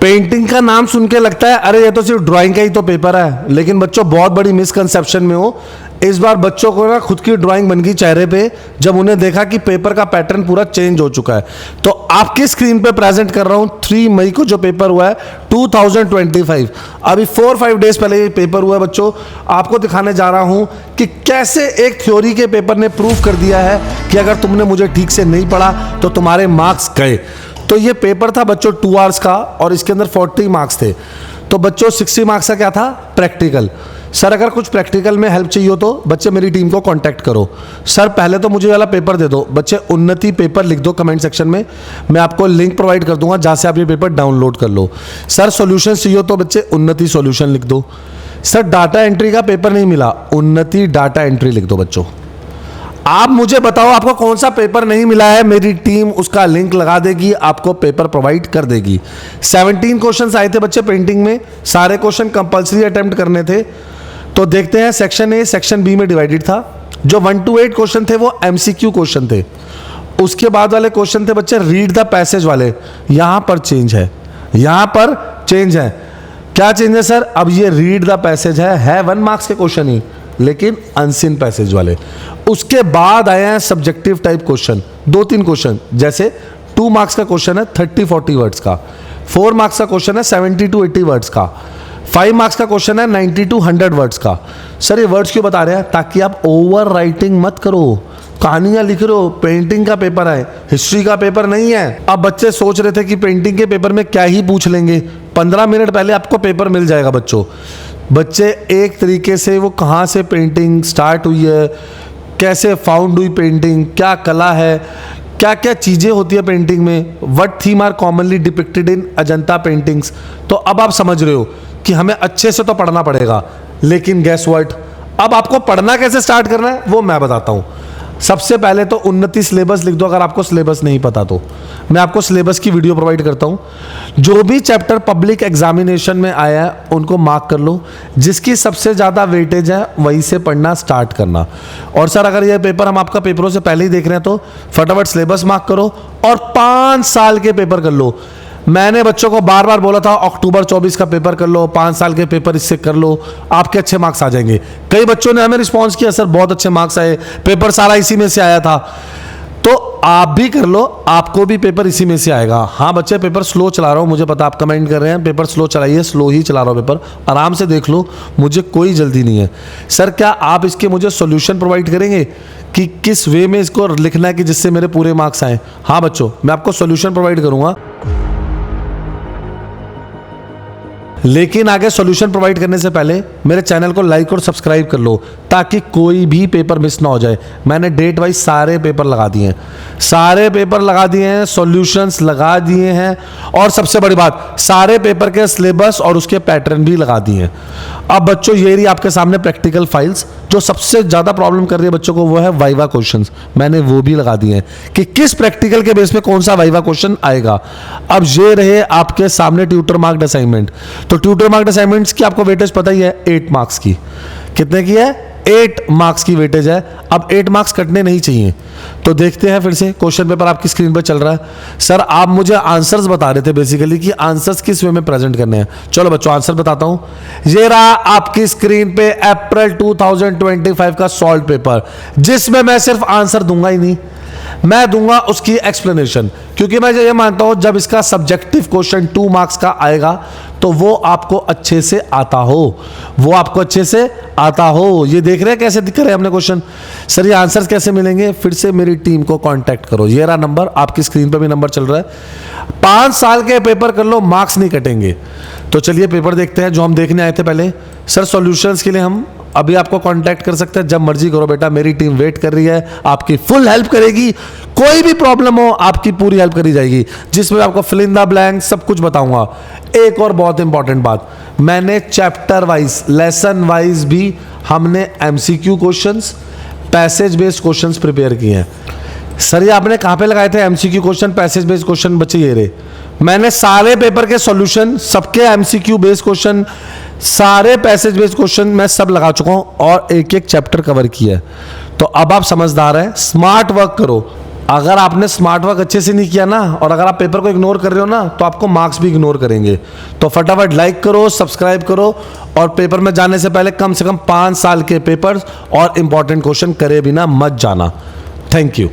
Painting का नाम सुन के लगता है अरे ये तो सिर्फ ड्राइंग का ही तो पेपर है, लेकिन बच्चों बहुत बड़ी मिसकंसेप्शन में हो। इस बार बच्चों को ना खुद की ड्राइंग बन गई चेहरे पे जब उन्हें देखा कि पेपर का पैटर्न पूरा चेंज हो चुका है। तो आपकी स्क्रीन पे प्रेजेंट कर रहा हूं 3 मई को जो पेपर हुआ है 2025। अभी 4-5 डेज पहले ये पेपर हुआ है बच्चों। आपको दिखाने जा रहा हूं कि कैसे एक थ्योरी के पेपर ने प्रूव कर दिया है कि अगर तुमने मुझे ठीक से नहीं पढ़ा तो तुम्हारे मार्क्स गए। तो ये पेपर था बच्चों 2 आवर्स का और इसके अंदर 40 मार्क्स थे। तो बच्चों 60 मार्क्स का क्या था? प्रैक्टिकल। सर अगर कुछ प्रैक्टिकल में हेल्प चाहिए हो तो बच्चे मेरी टीम को कांटेक्ट करो। सर पहले तो मुझे वाला पेपर दे दो। बच्चे उन्नति पेपर लिख दो कमेंट सेक्शन में, मैं आपको लिंक प्रोवाइड कर दूंगा जहां से आप ये पेपर डाउनलोड कर लो। सर सॉल्यूशन चाहिए हो तो बच्चे उन्नति सॉल्यूशन लिख दो। सर डाटा एंट्री का पेपर नहीं मिला, उन्नति डाटा एंट्री लिख दो बच्चों। आप मुझे बताओ आपको कौन सा पेपर नहीं मिला है, मेरी टीम उसका लिंक लगा देगी, आपको पेपर प्रोवाइड कर देगी। 17 क्वेश्चंस आए थे बच्चे पेंटिंग में, सारे क्वेश्चन कंपलसरी अटेम्प्ट करने थे। तो देखते हैं सेक्शन ए सेक्शन बी में डिवाइडेड था। जो 1 to 8 क्वेश्चन थे वो एमसीक्यू क्वेश्चन थे। उसके बाद वाले क्वेश्चन थे बच्चे रीड द पैसेज वाले। यहां पर चेंज है, यहां पर चेंज है। क्या चेंज है सर? अब ये रीड द पैसेज है 1 मार्क्स के क्वेश्चन ही, लेकिन अनसीन पैसेज वाले। उसके बाद आए हैं सब्जेक्टिव टाइप क्वेश्चन, 2-3 क्वेश्चन, जैसे 2 मार्क्स का क्वेश्चन है 30-40 वर्ड्स का, 4 मार्क्स का क्वेश्चन है 70-80 वर्ड्स का, 5 मार्क्स का क्वेश्चन है 90-100 वर्ड्स का। सर ये वर्ड्स क्यों बता रहे हैं? ताकि आप ओवर राइटिंग मत करो, कहानियां लिख रहे हो, पेंटिंग का पेपर है, हिस्ट्री का पेपर नहीं है। अब बच्चे सोच रहे थे कि पेंटिंग के पेपर में क्या ही पूछ लेंगे, 15 मिनट पहले आपको पेपर मिल जाएगा बच्चों। बच्चे एक तरीके से वो कहाँ से पेंटिंग स्टार्ट हुई है, कैसे फाउंड हुई पेंटिंग, क्या कला है, क्या क्या चीज़ें होती है पेंटिंग में, what theme are commonly depicted in Ajanta paintings. तो अब आप समझ रहे हो कि हमें अच्छे से तो पढ़ना पड़ेगा, लेकिन गैस व्हाट, अब आपको पढ़ना कैसे स्टार्ट करना है वो मैं बताता हूँ। सबसे पहले तो उन्नति सिलेबस लिख दो। अगर आपको सिलेबस नहीं पता तो मैं आपको सिलेबस की वीडियो प्रोवाइड करता हूँ। जो भी चैप्टर पब्लिक एग्जामिनेशन में आया है उनको मार्क कर लो, जिसकी सबसे ज़्यादा वेटेज है वहीं से पढ़ना स्टार्ट करना। और सर अगर ये पेपर हम आपका पेपरों से पहले ही देख रहे हैं तो फटाफट सिलेबस मार्क करो और 5 साल के पेपर कर लो। मैंने बच्चों को बार बार बोला था अक्टूबर 24 का पेपर कर लो, 5 साल के पेपर इससे कर लो, आपके अच्छे मार्क्स आ जाएंगे। कई बच्चों ने हमें रिस्पांस किया सर बहुत अच्छे मार्क्स आए, पेपर सारा इसी में से आया था। तो आप भी कर लो, आपको भी पेपर इसी में से आएगा। हाँ बच्चे पेपर स्लो चला रहा हूँ, मुझे पता, आप कमेंट कर रहे हैं पेपर स्लो चलाइए, स्लो ही चला रहा हूँ पेपर, आराम से देख लो, मुझे कोई जल्दी नहीं है। सर क्या आप इसके मुझे सॉल्यूशन प्रोवाइड करेंगे कि किस वे में इसको लिखना है कि जिससे मेरे पूरे मार्क्स आए? हाँ बच्चों मैं आपको सॉल्यूशन प्रोवाइड करूँगा, लेकिन आगे सॉल्यूशन प्रोवाइड करने से पहले मेरे चैनल को लाइक और सब्सक्राइब कर लो ताकि कोई भी पेपर मिस ना हो जाए। मैंने डेट वाइज सारे पेपर लगा दिए हैं, सारे पेपर लगा दिए हैं, सॉल्यूशंस लगा दिए हैं, और सबसे बड़ी बात सारे पेपर के सिलेबस और उसके पैटर्न भी लगा दिए हैं। अब बच्चों ये रही आपके सामने प्रैक्टिकल फाइल्स। जो सबसे ज़्यादा प्रॉब्लम कर रही है बच्चों को वो है वाइवा क्वेश्चंस, मैंने वो भी लगा दिए हैं कि किस प्रैक्टिकल के बेस पे कौन सा वाइवा क्वेश्चन आएगा। अब ये रहे आपके सामने ट्यूटर मार्क्ड असाइनमेंट। तो ट्यूटर मार्क्ड असाइनमेंट्स की आपको वेटेज पता ही है 8 मार्क्स की। कितने की है? 8 मार्क्स की वेटेज है। अब 8 मार्क्स कटने नहीं चाहिए। तो देखते हैं फिर से, क्वेश्चन पेपर आपकी स्क्रीन पर चल रहा है। सर आप मुझे आंसर्स बता रहे थे बेसिकली कि आंसर्स किस वे में प्रेजेंट करने हैं। चलो बच्चों आंसर बताता हूं। ये रहा आपकी स्क्रीन पे अप्रैल 2025 का सॉल्व पेपर, जिसमें मैं सिर्फ आंसर दूंगा ही नहीं, मैं दूंगा उसकी एक्सप्लेनेशन, क्योंकि मैं ये मानता हूं जब इसका सब्जेक्टिव क्वेश्चन 2 मार्क्स का आएगा तो वो आपको अच्छे से आता हो, वो आपको अच्छे से आता हो। ये देख रहे हैं कैसे दिख रहे हैं हमने क्वेश्चन। सर ये आंसर्स कैसे मिलेंगे? फिर से मेरी टीम को कांटेक्ट करो, ये रहा नंबर, आपकी स्क्रीन पर भी नंबर चल रहा है। 5 साल के पेपर कर लो, मार्क्स नहीं कटेंगे। तो चलिए पेपर देखते हैं जो हम देखने आए थे पहले। सर सॉल्यूशंस के लिए हम अभी आपको कांटेक्ट कर सकते हैं, जब मर्जी करो बेटा, मेरी टीम वेट कर रही है, आपकी फुल हेल्प करेगी। कोई भी प्रॉब्लम हो आपकी पूरी हेल्प करी जाएगी, जिसमें आपको फिल इन द ब्लैंक सब कुछ बताऊंगा। एक और बहुत इंपॉर्टेंट बात, मैंने चैप्टर वाइज लेसन वाइज भी हमने MCQ questions, passage based questions prepare किए हैं। सर ये आपने कहाँ पे लगाए थे MCQ question, passage based question? बच्चे ये रहे, मैंने सारे पेपर के सॉल्यूशन, सबके एमसीक्यू बेस्ड क्वेश्चन, सारे पैसेज बेस्ड क्वेश्चन मैं सब लगा चुका हूं और एक एक चैप्टर कवर किया है। तो अब आप समझदार हैं, स्मार्ट वर्क करो। अगर आपने स्मार्ट वर्क अच्छे से नहीं किया ना, और अगर आप पेपर को इग्नोर कर रहे हो ना, तो आपको मार्क्स भी इग्नोर करेंगे। तो फटाफट लाइक करो, सब्सक्राइब करो, और पेपर में जाने से पहले कम से कम 5 साल के पेपर्स और इंपॉर्टेंट क्वेश्चन करे बिना मत जाना। Thank you.